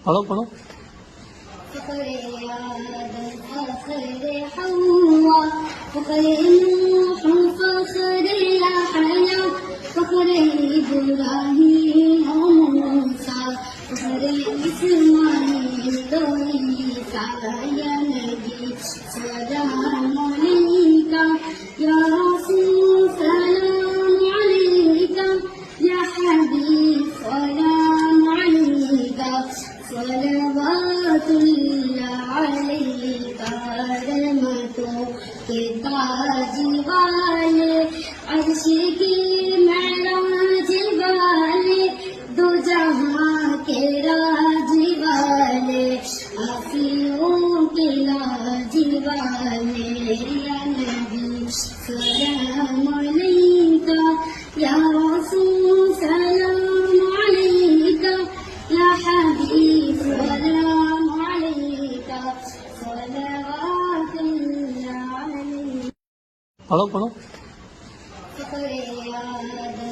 पढ़ो। فخر آدم فخر حواء فخر نوح فخر يحيى فخر إبراهيم وموسى فخر إسماعيل وعيسى يا نبي سلام عليك يا رسول سلام عليك يا حبيب سلام عليك صلوات الله عليك रहमतों के ताज वाले अर्श की महराज वाले दो जहां के राज वाले आसियों के लाज वाले या नबी सलाम अलैका या रसूल सलाम अलैका या हबीब सलाम अलैका सलावतुल्लाह अलैका पढ़ो। फखर आदम